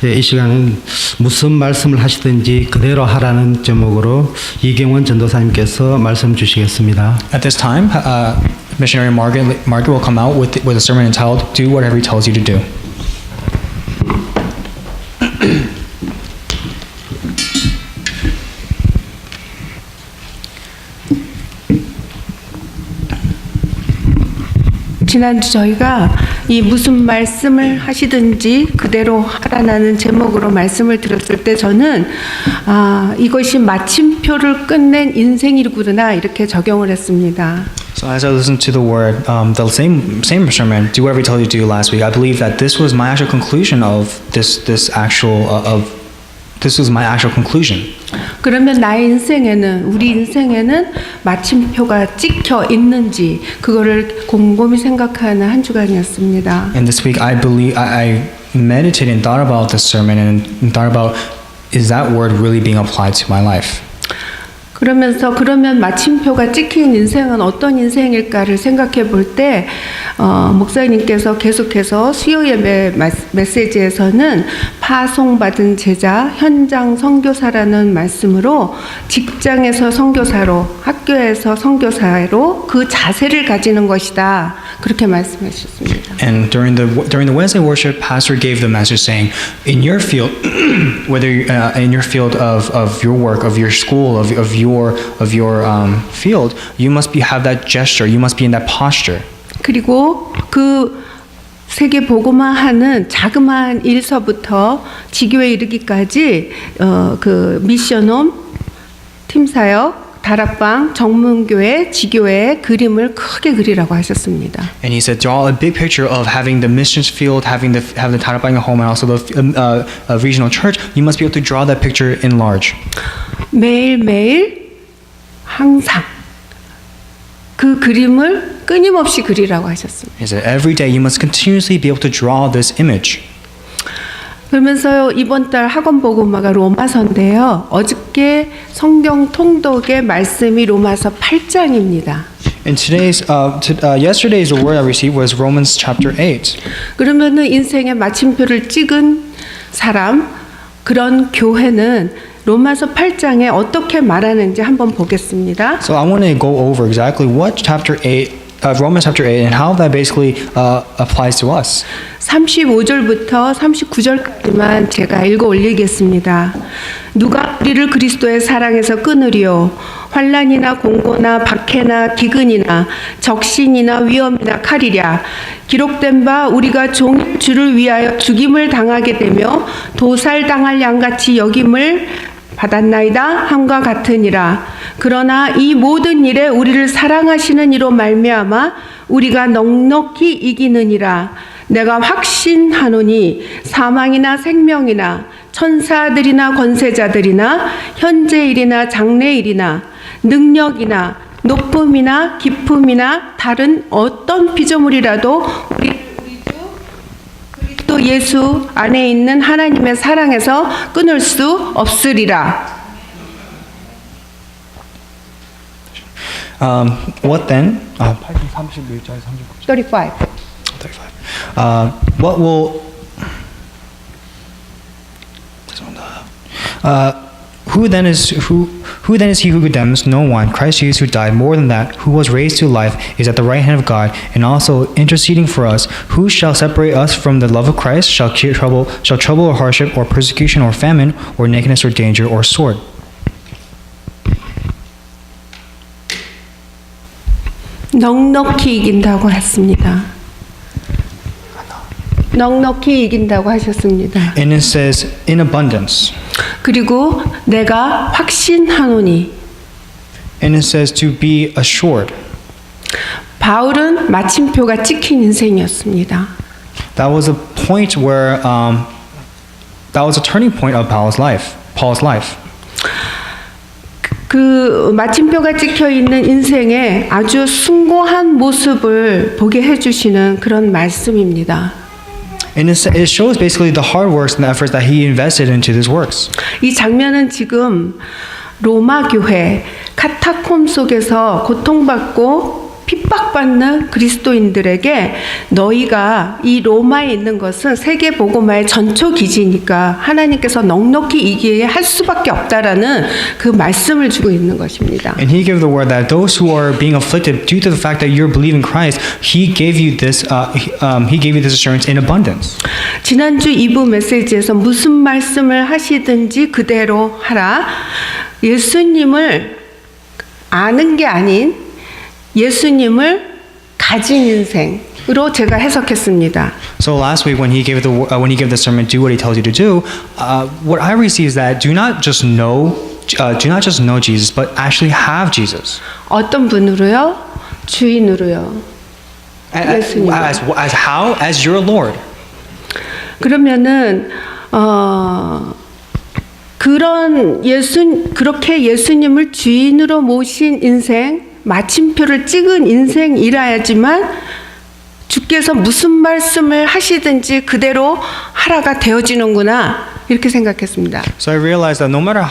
예, 이 시간은 무슨 말씀을 하시든지 그대로 하라는 제목으로 이경원 전도사님께서 말씀 주시겠습니다. At this time, missionary Margaret will come out with a sermon entitled "Do Whatever He Tells You to Do." 지난주 저희가 이 무슨 말씀을 하시든지 그대로 하라는 제목으로 말씀을 들었을 때 저는 이것이 마침표를 끝낸 인생이구나 이렇게 적용을 했습니다. So as I listened to the word, the same sermon, "Do Whatever He Tells You to Do" last week, I believe that this was my actual conclusion of this was my actual conclusion. 그러면 나의 인생에는 우리 인생에는 마침표가 찍혀 있는지 그거를 곰곰이 생각하는 한 주간이었습니다. And this week, I meditated and thought about this sermon and thought about, is that word really being applied to my life? 그러면 마침표가 찍힌 인생은 어떤 인생일까를 생각해 볼 때 목사님께서 계속해서 수요 예배 메시지에서는 파송받은 제자, 현장 선교사라는 말씀으로 직장에서 선교사로, 학교에서 선교사로 그 자세를 가지는 것이다. 그렇게 말씀하셨습니다. And during the Wednesday worship, pastor gave the message saying, in your field, whether in your field of your work, of your school, of your field, you must have that gesture. You must be in that posture. 그리고 그 세계 복음화 하는 자그마한 일서부터 지교에 이르기까지 그 미션홈, 팀사역, 다락방, 정문교회, 지교회의 그림을 크게 그리라고 하셨습니다. And he said, draw a big picture of having the missions field, having the 다락방 home, and also the regional church. You must be able to draw that picture in large. 매일매일 항상 그 그림을 끊임없이 그리라고 하셨습니다. He said, every day you must continuously be able to draw this image. 그러면서 이번 달 학원 복음화가 로마서인데요. 어저께 성경 통독의 말씀이 로마서 8장입니다. And yesterday's the word I received was Romans chapter 8. 그러면은 인생의 마침표를 찍은 사람, 그런 교회는 로마서 8장에 어떻게 말하는지 한번 보겠습니다. So I want to go over exactly what Romans chapter 8 and how that basically applies to us. 35절부터 39절까지만 제가 읽어 올리겠습니다. 누가 우리를 그리스도의 사랑에서 끊으리요? 환난이나 공고나 박해나 기근이나 적신이나 위험이나 칼이랴. 기록된 바 우리가 종일 주를 위하여 죽임을 당하게 되며 도살당할 양같이 여김을 받았나이다 함과 같으니라. 그러나 이 모든 일에 우리를 사랑하시는 이로 말미암아 우리가 넉넉히 이기느니라. 내가 확신하노니 사망이나 생명이나 천사들이나 권세자들이나 현재일이나 장래일이나 능력이나 높음이나 깊음이나 다른 어떤 피조물이라도 우리 또 예수 안에 있는 하나님의 사랑에서 끊을 수 없으리라. What then? 35. What will? Who then is he who condemns? No one. Christ Jesus, who died, more than that, who was raised to life, is at the right hand of God, and also interceding for us. Who shall separate us from the love of Christ? Shall trouble or hardship or persecution or famine or nakedness or danger or sword? 넉넉히 이긴다고 했습니다. 넉넉히 이긴다고 하셨습니다. And it says in abundance. 그리고 내가 확신하노니. And it says to be assured. 바울은 마침표가 찍힌 인생이었습니다. That was a point where that was a turning point of Paul's life. 그 마침표가 찍혀 있는 인생의 아주 숭고한 모습을 보게 해주시는 그런 말씀입니다. And it shows basically the hard works and the efforts that he invested into these works. 이 장면은 지금 로마 교회 카타콤 속에서 고통받고 핍박받는 그리스도인들에게 너희가 이 로마에 있는 것은 세계 복음화의 전초 기지니까 하나님께서 넉넉히 이기게 할 수밖에 없다라는 그 말씀을 주고 있는 것입니다. And he gave the word that those who are being afflicted due to the fact that you're believing Christ, he gave you this assurance in abundance. 지난주 2부 메시지에서 무슨 말씀을 하시든지 그대로 하라. 예수님을 아는 게 아닌 예수님을 가진 인생으로 제가 해석했습니다. So last week when he gave the sermon, do what he tells you to do, what I receive is that do not just know Jesus, but actually have Jesus. 어떤 분으로요? 주인으로요. 예수님. As how? As your Lord. 그러면은 그렇게 예수님을 주인으로 모신 인생, 마침표를 찍은 인생이라야지만 주께서 무슨 말씀을 하시든지 그대로 하라가 되어지는구나 이렇게 생각했습니다. So I realized that no matter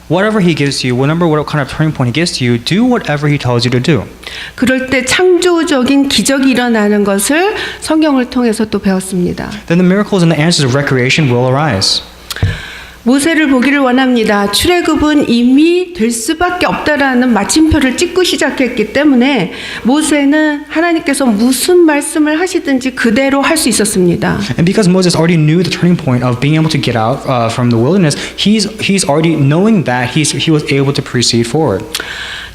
whatever he gives you, what kind of turning point he gives to you, do whatever he tells you to do. 그럴 때 창조적인 기적이 일어나는 것을 성경을 통해서 또 배웠습니다. Then the miracles and the answers of recreation will arise. 모세를 보기를 원합니다. 출애굽은 이미 될 수밖에 없다라는 마침표를 찍고 시작했기 때문에 모세는 하나님께서 무슨 말씀을 하시든지 그대로 할 수 있었습니다. And because Moses already knew the turning point of being able to get out from the wilderness, he's already knowing that he was able to proceed forward.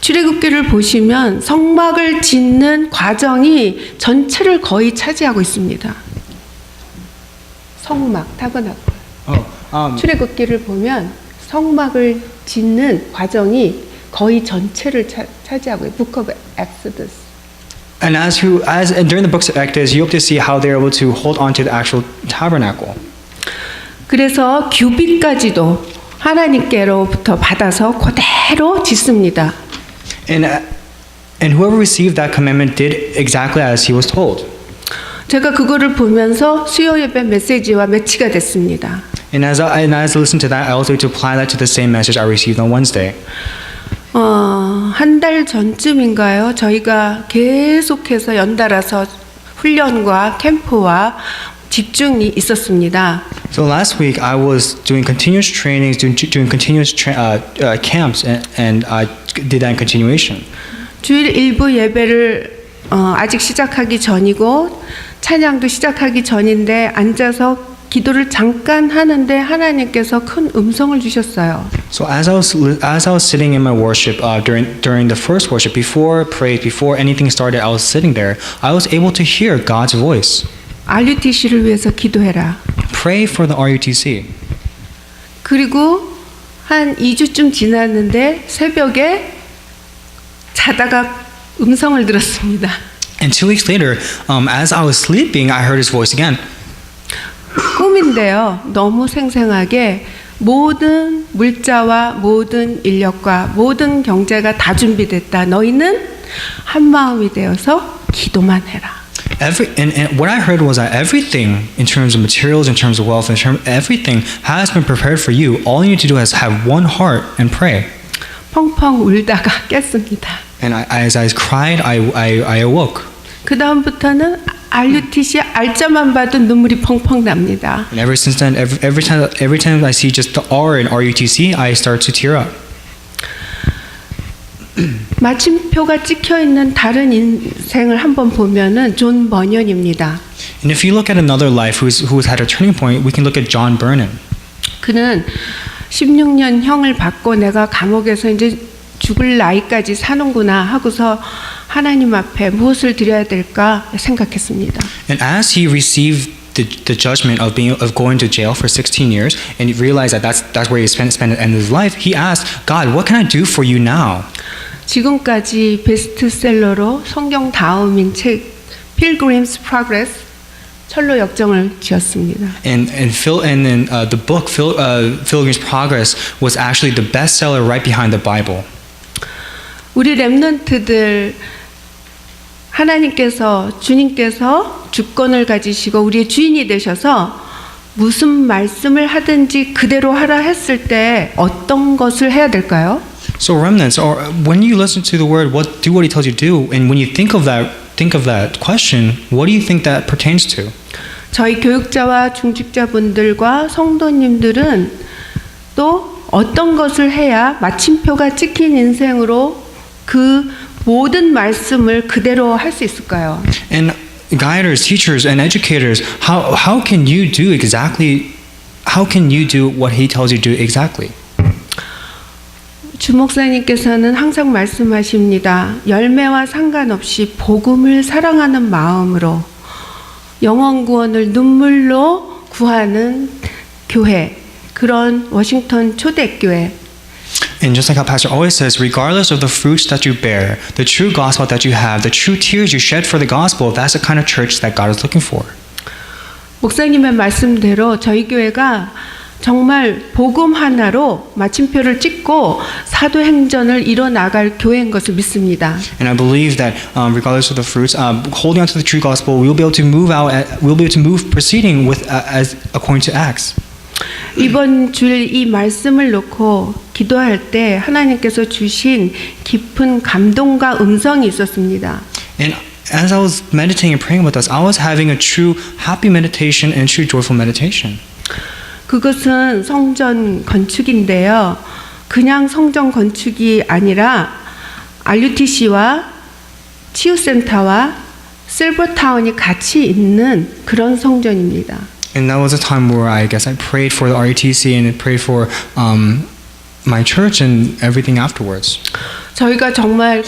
출애굽기를 보시면 성막을 짓는 과정이 전체를 거의 차지하고 있습니다. 성막, 타버나클. 출애굽기를 보면 성막을 짓는 과정이 거의 전체를 차지하고 있어요. Book of Exodus. And during the books of Exodus, you hope to see how they're able to hold on to the actual tabernacle. 그래서 규빗까지도 하나님께로부터 받아서 그대로 짓습니다. And whoever received that commandment did exactly as he was told. 제가 그거를 보면서 수요 예배 메시지와 매치가 됐습니다. And as I listened to that, I also had to apply that to the same message I received on Wednesday. 한 달 전쯤인가요? 저희가 계속해서 연달아서 훈련과 캠프와 집중이 있었습니다. So last week I was doing continuous trainings, doing continuous camps, and I did that in continuation. 주일 일부 예배를 아직 시작하기 전이고 찬양도 시작하기 전인데 앉아서 기도를 잠깐 하는데 하나님께서 큰 음성을 주셨어요. So as I was sitting in my worship during the first worship, before praise, before anything started, I was sitting there. I was able to hear God's voice. RUTC를 위해서 기도해라. Pray for the RUTC. 그리고 한 2주쯤 지났는데 새벽에 자다가 음성을 들었습니다. And 2 weeks later, as I was sleeping, I heard his voice again. 꿈인데요. 너무 생생하게 모든 물자와 모든 인력과 모든 경제가 다 준비됐다. 너희는 한 마음이 되어서 기도만 해라. And what I heard was that everything in terms of materials, in terms of wealth, everything has been prepared for you. All you need to do is have one heart and pray. 펑펑 울다가 깼습니다. And as I cried, I awoke. 그 다음부터는 RUTC 알자만 봐도 눈물이 펑펑 납니다. And ever since then, every time I see just the R in RUTC, I start to tear up. 마침표가 찍혀 있는 다른 인생을 한번 보면은 존 버년입니다. And if you look at another life who's had a turning point, we can look at John Vernon. 그는 16년 형을 받고 내가 감옥에서 이제 죽을 나이까지 사는구나 하고서 하나님 앞에 무엇을 드려야 될까 생각했습니다. And as he received the judgment of going to jail for 16 years, and he realized that that's where he spent the end of his life, he asked, God, what can I do for you now? 지금까지 베스트셀러로 성경 다음인 책 Pilgrim's Progress 철로 역정을 지었습니다. And then the book Pilgrim's Progress was actually the bestseller right behind the Bible. 우리 렘넌트들 하나님께서 주님께서 주권을 가지시고 우리의 주인이 되셔서 무슨 말씀을 하든지 그대로 하라 했을 때 어떤 것을 해야 될까요? So remnants, or when you listen to the word, do what he tells you to do, and when you think of that question, what do you think that pertains to? 저희 교육자와 중직자분들과 성도님들은 또 어떤 것을 해야 마침표가 찍힌 인생으로 그 모든 말씀을 그대로 할 수 있을까요? And guiders, teachers, and educators, how can you do what he tells you to do exactly? 주 목사님께서는 항상 말씀하십니다. 열매와 상관없이 복음을 사랑하는 마음으로 영혼 구원을 눈물로 구하는 교회, 그런 워싱턴 초대교회. And just like how Pastor always says, regardless of the fruits that you bear, the true gospel that you have, the true tears you shed for the gospel, that's the kind of church that God is looking for. 목사님의 말씀대로 저희 교회가 정말 복음 하나로 마침표를 찍고 사도행전을 이뤄나갈 교회인 것을 믿습니다. And I believe that regardless of the fruits, holding on to the true gospel, we'll be able to move out. We'll be able to move proceeding with as according to Acts. 이번 주일 이 말씀을 놓고 기도할 때 하나님께서 주신 깊은 감동과 음성이 있었습니다. And as I was meditating and praying with us, I was having a true happy meditation and true joyful meditation. 그것은 성전 건축인데요. 그냥 성전 건축이 아니라 RUTC와 치유센터와 실버타운이 같이 있는 그런 성전입니다. And that was a time where I guess I prayed for the RUTC and I prayed for my church and everything afterwards. 저희가 정말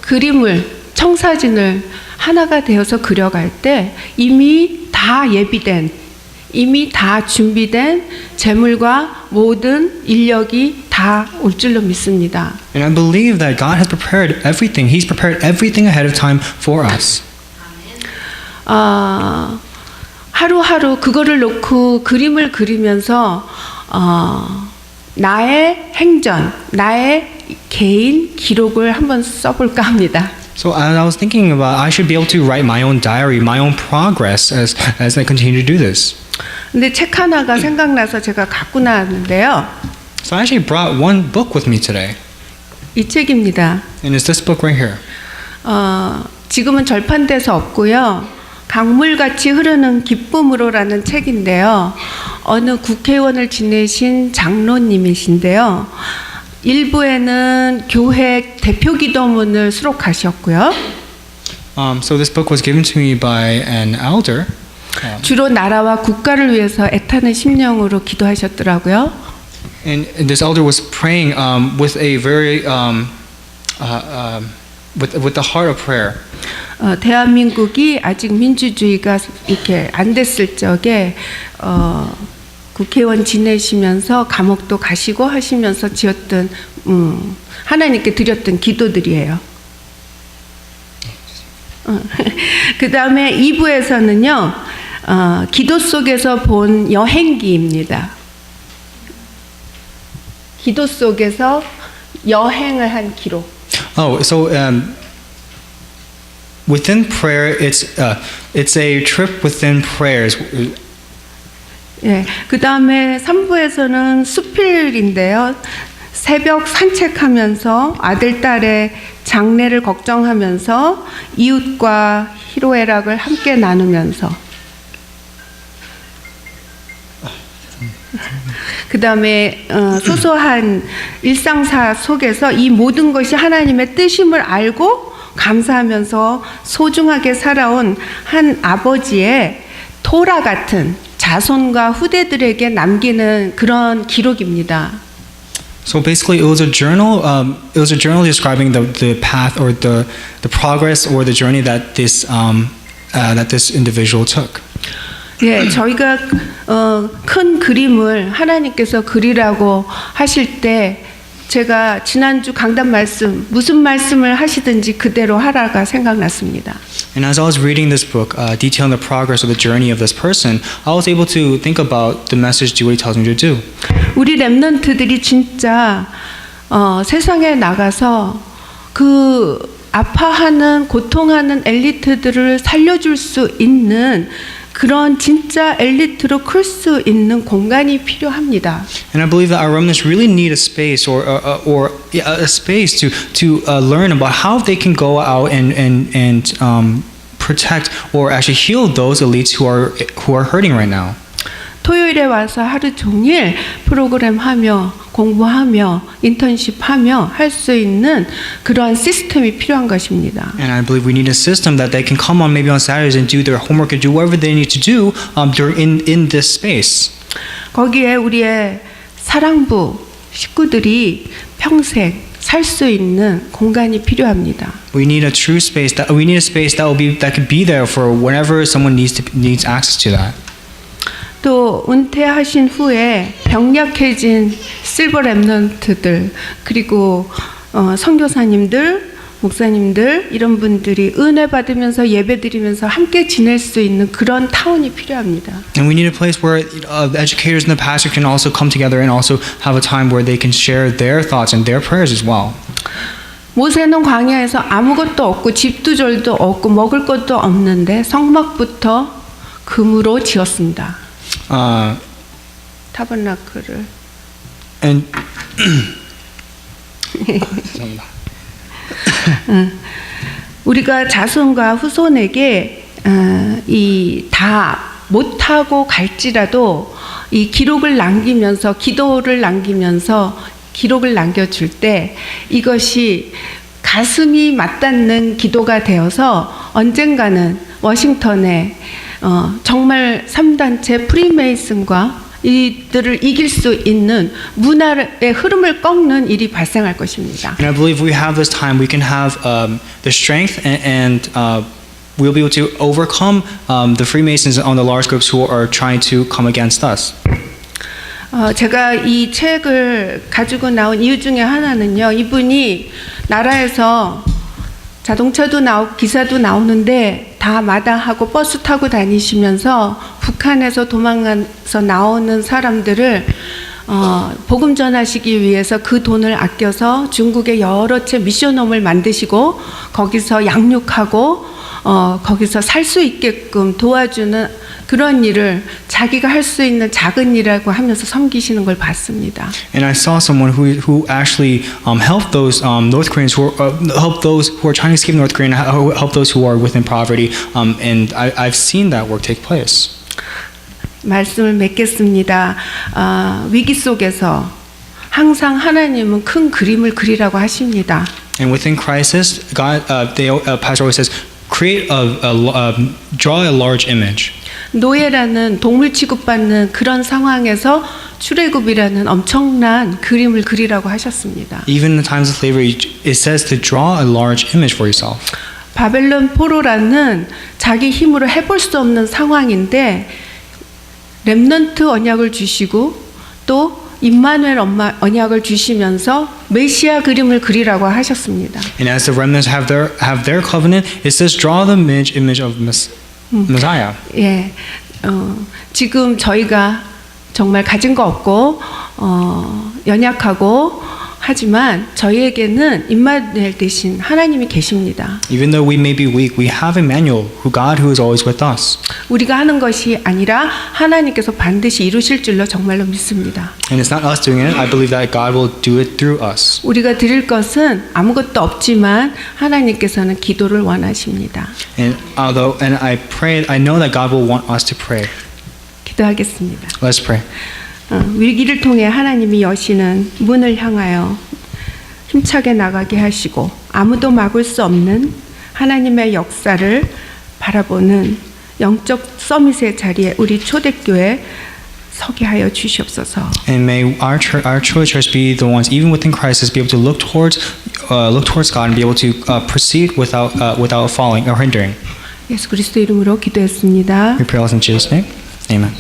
그림을, 청사진을 하나가 되어서 그려갈 때 이미 다 예비된, 이미 다 준비된 재물과 모든 인력이 다 올 줄로 믿습니다. And I believe that God has prepared everything. He's prepared everything ahead of time for us. 하루하루 그거를 놓고 그림을 그리면서 나의 행전, 나의 개인 기록을 한번 써볼까 합니다. So as I was thinking about, I should be able to write my own diary, my own progress as I continue to do this. 근데 책 하나가 생각나서 제가 갖고 나왔는데요. So I actually brought one book with me today, 이 책입니다. and it's this book right here. 지금은 절판돼서 없고요. 강물같이 흐르는 기쁨으로라는 책인데요. 어느 국회의원을 지내신 장로님이신데요. 일부에는 교회 대표 기도문을 수록하셨고요. So this book was given to me by an elder. 주로 나라와 국가를 위해서 애타는 심령으로 기도하셨더라고요. And this elder was praying with a very with the heart of prayer. 대한민국이 아직 민주주의가 이렇게 안 됐을 적에 국회의원 지내시면서 감옥도 가시고 하시면서 지었던 하나님께 드렸던 기도들이에요. 그 다음에 2부에서는요, 기도 속에서 본 여행기입니다. 기도 속에서 여행을 한 기록. Oh, so within prayer, it's a trip within prayers. 예, 그 다음에 3부에서는 수필인데요. 새벽 산책하면서 아들, 딸의 장례를 걱정하면서 이웃과 희로애락을 함께 나누면서 그 다음에 소소한 일상사 속에서 이 모든 것이 하나님의 뜻임을 알고 감사하면서 소중하게 살아온 한 아버지의 토라 같은 자손과 후대들에게 남기는 그런 기록입니다. So basically, it was a journal. It was a journal describing the path or the progress or the journey that this individual took. 예, 저희가 큰 그림을 하나님께서 그리라고 하실 때 제가 지난주 강단 말씀 무슨 말씀을 하시든지 그대로 하라가 생각났습니다. And as I was reading this book, detailing the progress of the journey of this person, I was able to think about the message do what he tells me to do. 우리 렘넌트들이 진짜 세상에 나가서 그 아파하는 고통하는 엘리트들을 살려줄 수 있는 그런 진짜 엘리트로 클 수 있는 공간이 필요합니다. And I believe that our remnants really need a space a space to learn about how they can go out and protect or actually heal those elites who are hurting right now. 토요일에 와서 하루 종일 프로그램 하며 공부하며 인턴십 하며 할 수 있는 그러한 시스템이 필요한 것입니다. And I believe we need a system that they can come on maybe on Saturdays and do their homework and do whatever they need to do in this space. 거기에 우리의 사랑부 식구들이 평생 살 수 있는 공간이 필요합니다. We need a true space that could be there for whenever someone needs access to that. 또 은퇴하신 후에 병약해진 실버 랩넌트들 그리고 선교사님들, 목사님들 이런 분들이 은혜 받으면서 예배드리면서 함께 지낼 수 있는 그런 타운이 필요합니다. And we need a place where the educators and the pastor can also come together and also have a time where they can share their thoughts and their prayers as well. 모세는 광야에서 아무것도 없고 집도 절도 없고 먹을 것도 없는데 성막부터 금으로 지었습니다. 타버나클을. And 우리가 자손과 후손에게 이 다 못하고 갈지라도 이 기록을 남기면서 기도를 남기면서 기록을 남겨줄 때 이것이 가슴이 맞닿는 기도가 되어서 언젠가는 워싱턴에 정말 3단체 프리메이슨과 이들을 이길 수 있는 문화의 흐름을 꺾는 일이 발생할 것입니다. I believe we have this time. We can have the strength and we'll be able to overcome the Freemasons on the large groups who are trying to come against us. 제가 이 책을 가지고 나온 이유 중에 하나는요. 이분이 나라에서 자동차도 나오고 기사도 나오는데 다 마다하고 버스 타고 다니시면서 북한에서 도망가서 나오는 사람들을 복음 전하시기 위해서 그 돈을 아껴서 중국의 여러 채 미션홈을 만드시고 거기서 양육하고 거기서 살 수 있게끔 도와주는 그런 일을 자기가 할 수 있는 작은 일이라고 하면서 섬기시는 걸 봤습니다. And I saw someone who actually helped those North Koreans help those who are trying to escape North Korea and help those who are within poverty. And I've seen that work take place. 말씀을 맺겠습니다. 위기 속에서 항상 하나님은 큰 그림을 그리라고 하십니다. And within crisis, God, Pastor always says, draw a large image. 노예라는 동물 취급받는 그런 상황에서 출애굽이라는 엄청난 그림을 그리라고 하셨습니다. Even in times of slavery, it says to draw a large image for yourself. 바벨론 포로라는 자기 힘으로 해볼 수 없는 상황인데 렘넌트 언약을 주시고 또 임마누엘 언약을 주시면서 메시아 그림을 그리라고 하셨습니다. And as the remnants have their covenant, it says draw the image of Messiah. 예, 지금 저희가 정말 가진 거 없고 연약하고 하지만 저희에게는 임마누엘 대신 하나님이 계십니다. Even though we may be weak, we have Emmanuel, God who is always with us. 우리가 하는 것이 아니라 하나님께서 반드시 이루실 줄로 정말로 믿습니다. And it's not us doing it. I believe that God will do it through us. 우리가 드릴 것은 아무것도 없지만 하나님께서는 기도를 원하십니다. And I know that God will want us to pray. 기도하겠습니다. Let's pray. 위기를 통해 하나님이 여시는 문을 향하여 힘차게 나가게 하시고 아무도 막을 수 없는 하나님의 역사를 바라보는 영적 서밋의 자리에 우리 초대교회 서게 하여 주시옵소서. And may our church be the ones, even within crisis, be able to look towards God and be able to proceed without falling or hindering. 예수 그리스도 이름으로 기도했습니다. We pray all in Jesus' name. Amen.